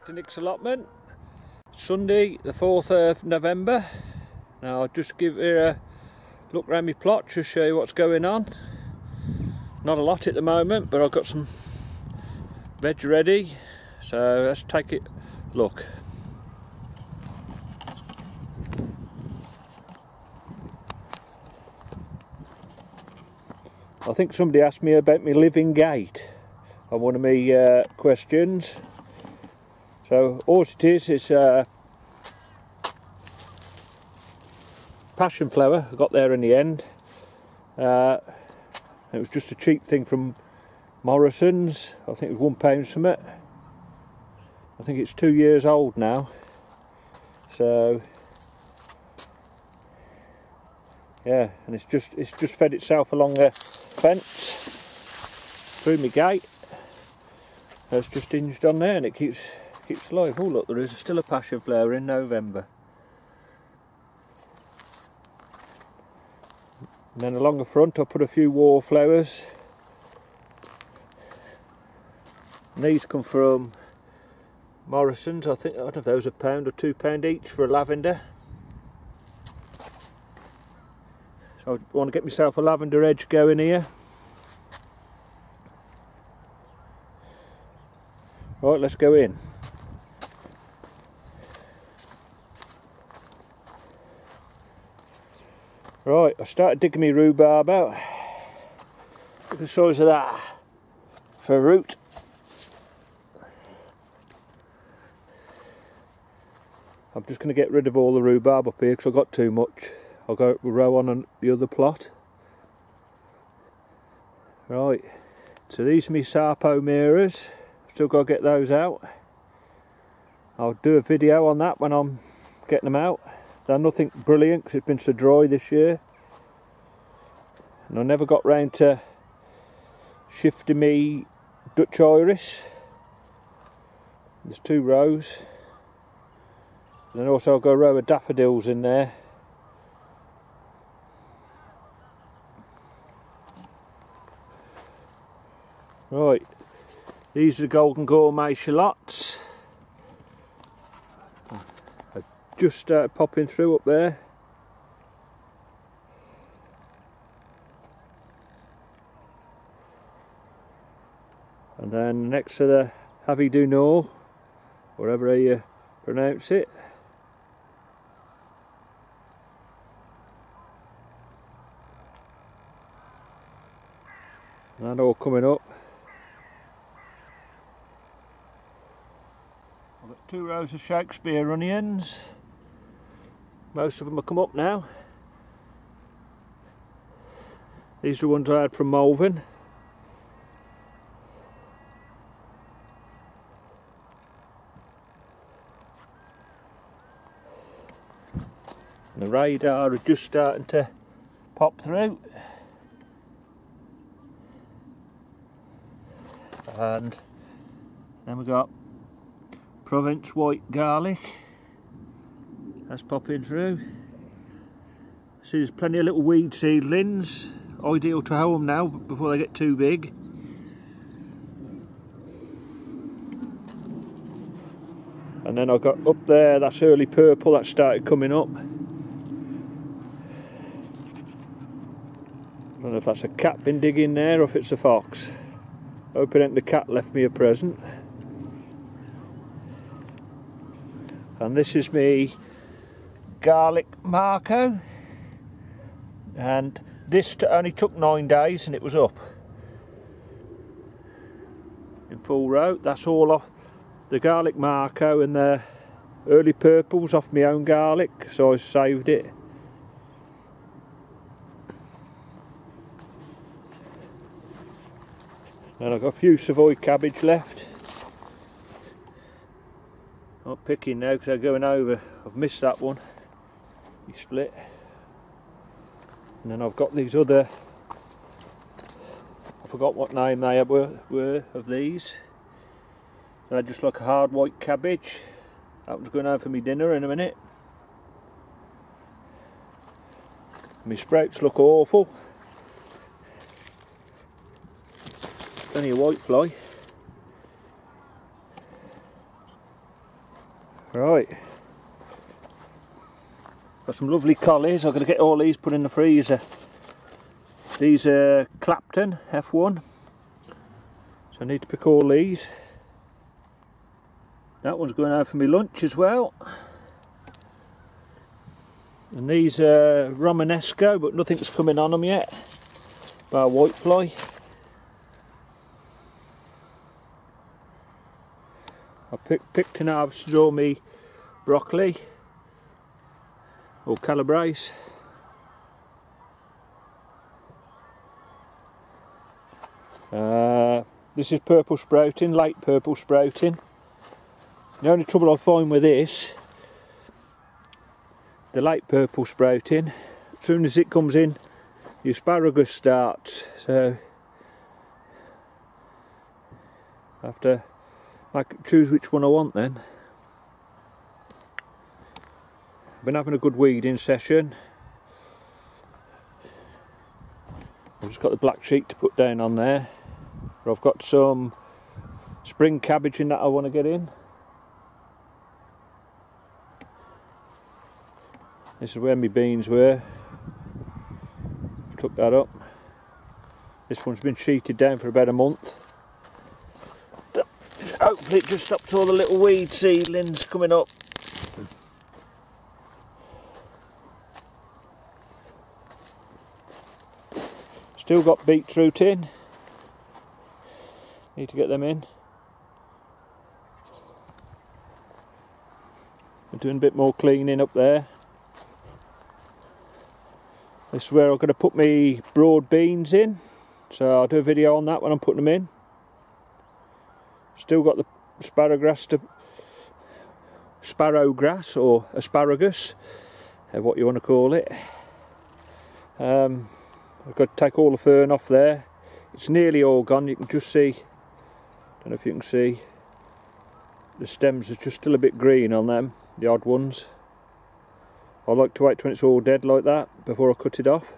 To Nick's allotment, Sunday the 4th of November. Now I'll just give you a look around my plot to show you what's going on. Not a lot at the moment, but I've got some veg ready, so let's take it look. I think somebody asked me about my living gate on one of my questions. So all it is Passionflower. I got there in the end. It was just a cheap thing from Morrison's. I think it was £1 something. I think it's 2 years old now. So yeah, and it's just fed itself along the fence through my gate. It's just hinged on there and it keeps alive. Oh look, there is still a Passionflower in November. And then along the front I put a few wallflowers. And these come from Morrison's. I don't know if those are £1 or £2 each for a lavender. So I want to get myself a lavender edge going here. Right, let's go in. Right, I started digging my rhubarb out. Look at the size of that for a root. I'm just going to get rid of all the rhubarb up here because I've got too much. I'll go row on the other plot. Right, so these are my Sarpo mirrors. Still got to get those out. I'll do a video on that when I'm getting them out. They're nothing brilliant because it's been so dry this year. And I never got round to shifting me Dutch iris. There's 2 rows. And then also I've got a row of daffodils in there. Right, these are the golden gourmet shallots. I just started popping through up there. And then next to the Havy du Nord, whatever you pronounce it. And that all coming up. I've got 2 rows of Shakespeare onions. Most of them have come up now. These are the ones I had from Malvern. And the radar are just starting to pop through. And then we've got Provence white garlic. That's popping through. So there's plenty of little weed seedlings. Ideal to hoe them now before they get too big. And then I've got up there, that's early purple that started coming up. I don't know if that's a cat been digging there or if it's a fox. Hoping the cat left me a present. And this is me garlic Marco, and this only took 9 days and it was up in full row. That's all off the garlic Marco and the early purples off my own garlic, so I saved it. And I've got a few Savoy cabbage left. Not picking now because they're going over. I've missed that one. You split. And then I've got these other, I forgot what name they were of these. They're just like a hard white cabbage. That one's going over for me dinner in a minute. My sprouts look awful. Only a white fly. Right, got some lovely collies. I'm going to get all these put in the freezer. These are Clapton F1, so I need to pick all these. That one's going out for me lunch as well. And these are Romanesco, but nothing's coming on them yet, bar whitefly. I picked and harvested all me broccoli, or Celeries. This is purple sprouting, late purple sprouting. The only trouble I find with this, the late purple sprouting, as soon as it comes in, the asparagus starts. So I have to choose which one I want then. I've been having a good weeding session. I've just got the black sheet to put down on there. But I've got some spring cabbage in that I want to get in. This is where my beans were. Took that up. This one's been sheeted down for about a month. Hopefully it just stops all the little weed seedlings coming up. Still got beetroot in. Need to get them in. I'm doing a bit more cleaning up there. This is where I'm going to put my broad beans in, so I'll do a video on that when I'm putting them in. Still got the sparrowgrass or asparagus, what you want to call it. I've got to take all the fern off there. It's nearly all gone. You can just see, don't know if you can see, the stems are just still a bit green on them, the odd ones. I like to wait till it's all dead like that before I cut it off.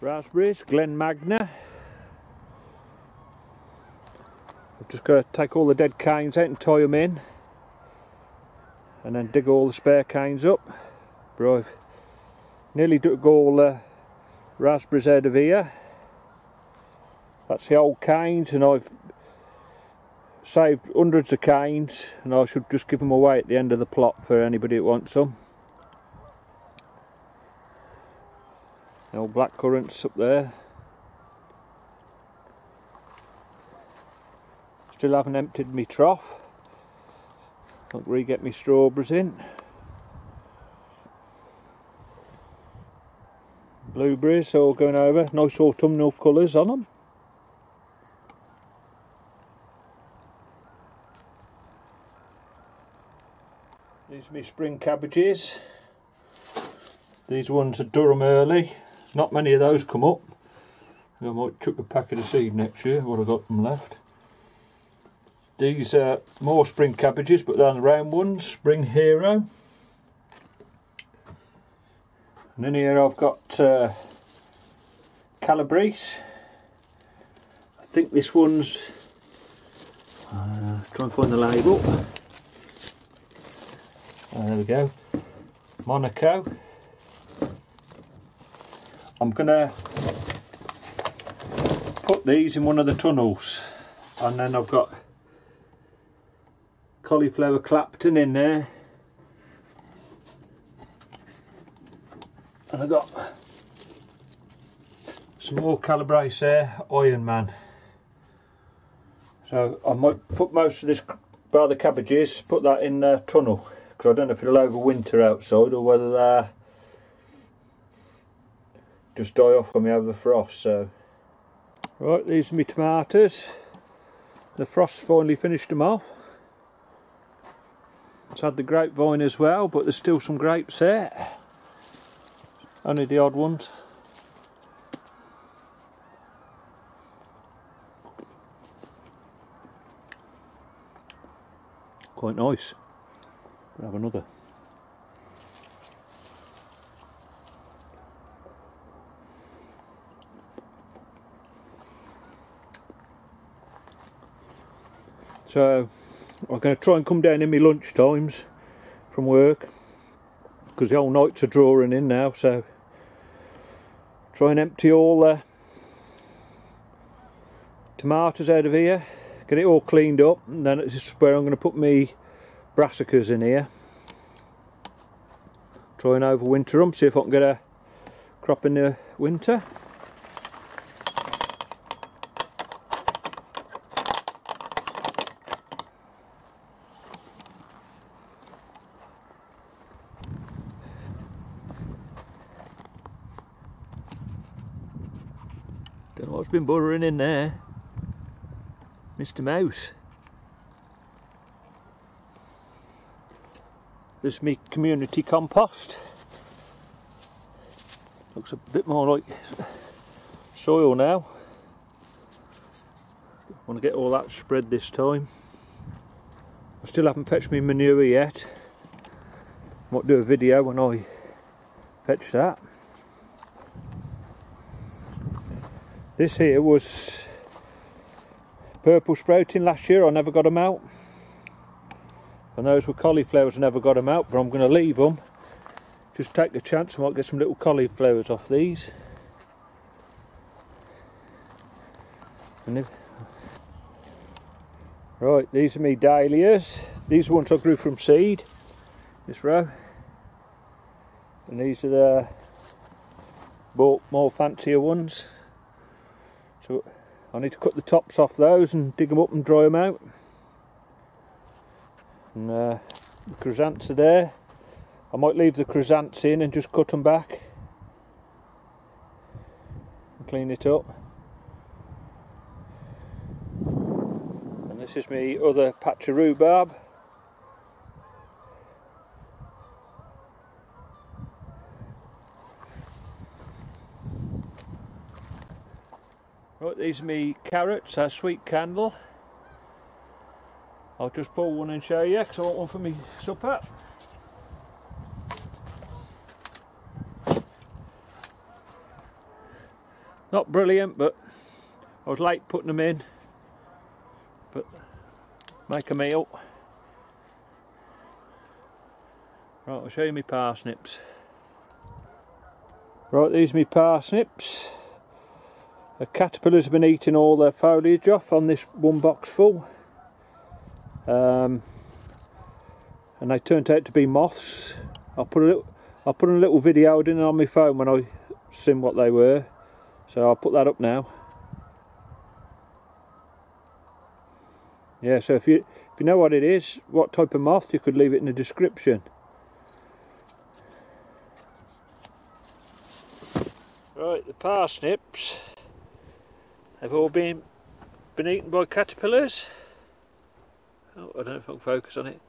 Raspberries, Glen Magna. I've just got to take all the dead canes out and tie them in, and then dig all the spare canes up. But I've nearly dug all the raspberries out of here. That's the old canes, and I've saved hundreds of canes, and I should just give them away at the end of the plot for anybody that wants some. The old black currants up there. Still haven't emptied my trough. I'll re-get my strawberries in. Blueberries all going over, nice autumnal colours on them. These are my spring cabbages. These ones are Durham early. Not many of those come up. I might chuck a packet of seed next year, what I've got them left. These are more spring cabbages, but they're the round ones, Spring Hero. And in here I've got Cabbages. I think this one's, try and find the label. There we go, Monaco. I'm going to put these in one of the tunnels, and then I've got cauliflower Clapton in there, and I've got some more Cabbages there, Iron Man. So I might put most of this, bar the cabbages, put that in the tunnel, because I don't know if it'll overwinter outside or whether they just die off when we have the frost. So right, these are my tomatoes. The frost finally finished them off. It's had the grapevine as well, but there's still some grapes there. Only the odd ones. Quite nice. I'll have another. So I'm going to try and come down in my lunch times from work, because the whole nights are drawing in now, so try and empty all the tomatoes out of here, get it all cleaned up, and then this is where I'm going to put my brassicas in here. Try and overwinter them, see if I can get a crop in the winter. Don't know what's been burrowing in there. Mr. Mouse. This is my community compost. Looks a bit more like soil now. I want to get all that spread this time. I still haven't fetched my manure yet. Might do a video when I fetch that. This here was purple sprouting last year. I never got them out. And those were cauliflowers, I never got them out, but I'm going to leave them. Just take a chance, I might get some little cauliflowers off these. Right, these are me dahlias. These are ones I grew from seed, this row. And these are the more fancier ones. So I need to cut the tops off those and dig them up and dry them out. And the chrysanths are there. I might leave the chrysanths in and just cut them back and clean it up. And this is my other patch of rhubarb. Right, these are my carrots, a sweet candle. I'll just pull one and show you because I want one for me supper. Not brilliant, but I was late putting them in. But make a meal. Right, I'll show you my parsnips. Right, these are my parsnips. The caterpillars have been eating all their foliage off on this one box full. And they turned out to be moths. I'll put a little video in on my phone when I seen what they were, so I'll put that up now. Yeah, so if you know what it is, what type of moth, you could leave it in the description. Right, the parsnips have all been eaten by caterpillars. Oh, I don't know if I can focus on it.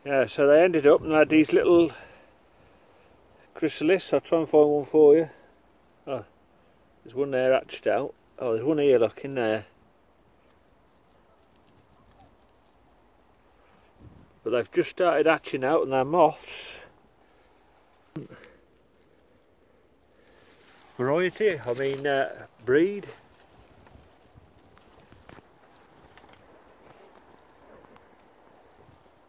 Yeah, so they ended up and had these little chrysalis. I'll try and find one for you. Oh, there's one there hatched out. Oh, there's one here, look, in there. But they've just started hatching out and they're moths. Variety, I mean breed.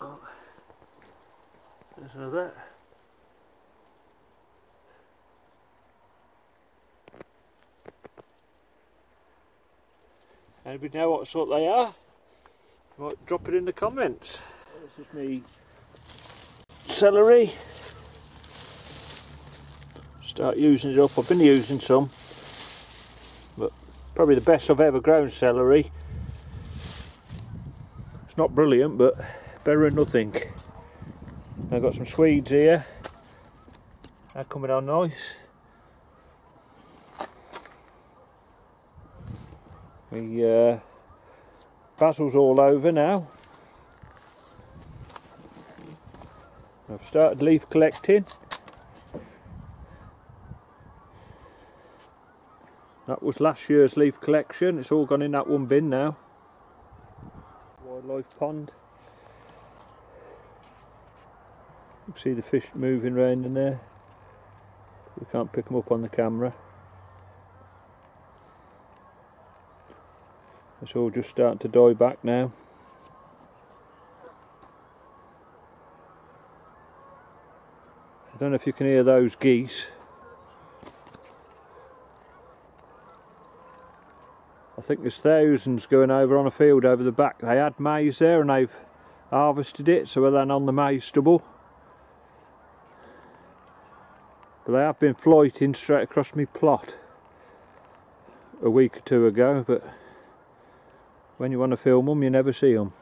Oh, there's another. Anybody know what sort they are? You might drop it in the comments. This is me celery. Start using it up. I've been using some, but probably the best I've ever grown celery. It's not brilliant, but better than nothing. I've got some Swedes here. They're coming on nice. The basil's all over now. I've started leaf collecting. That was last year's leaf collection. It's all gone in that one bin now. Wildlife pond. You can see the fish moving around in there. We can't pick them up on the camera. It's all just starting to die back now. I don't know if you can hear those geese. I think there's thousands going over on a field over the back. They had maize there and they've harvested it, so we're then on the maize stubble. But they have been flighting straight across my plot a week or two ago, but when you want to film them you never see them.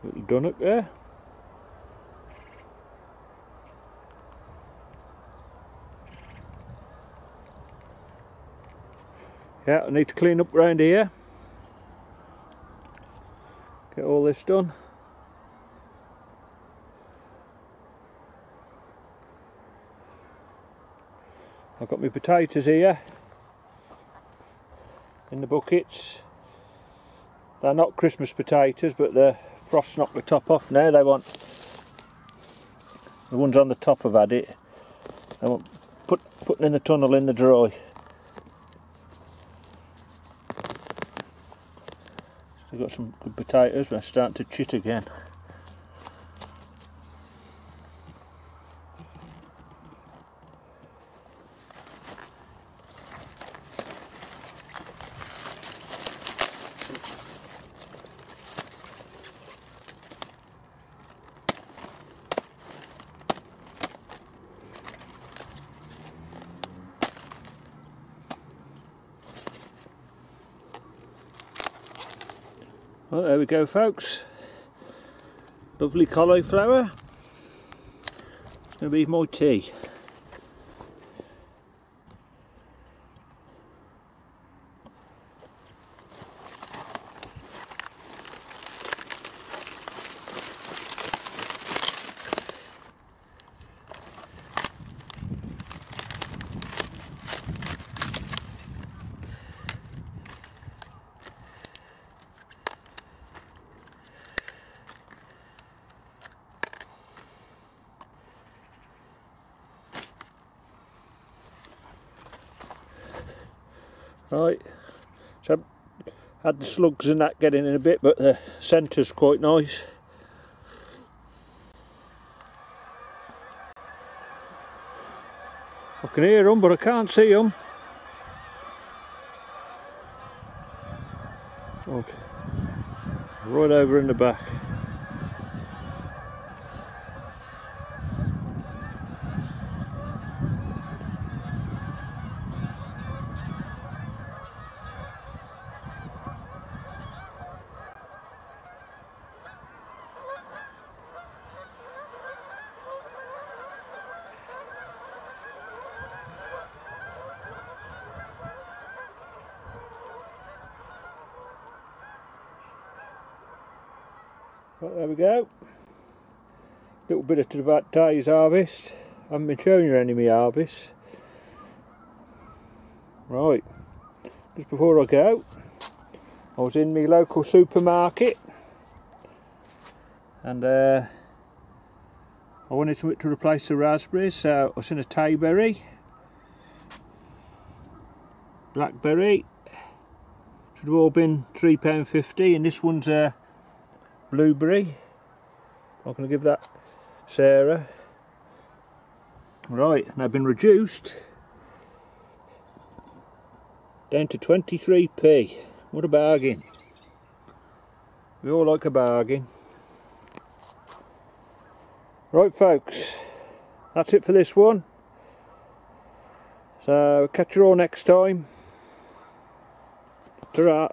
Little dunnock there. Yeah, I need to clean up round here. Get all this done. I've got my potatoes here in the buckets. They're not Christmas potatoes, but the frost knocked the top off now. They want, the ones on the top have had it. They want putting in the tunnel in the dry. We've got some good potatoes, but they're starting to chit again. Well, there we go, folks. Lovely cauliflower. It's going to be my tea. Right, so I've had the slugs and that getting in a bit, but the centre's quite nice. I can hear them, but I can't see them. Okay. Right over in the back. Right, there we go. Little bit of today's harvest. I haven't been showing you any of my harvests. Right, just before I go, I was in my local supermarket and I wanted something to replace the raspberries, so I was in a tayberry, blackberry, should have all been £3.50, and this one's a blueberry. I'm going to give that Sarah. Right, and they've been reduced down to 23p. What a bargain. We all like a bargain. Right, folks, that's it for this one. So catch you all next time. Ta-ra.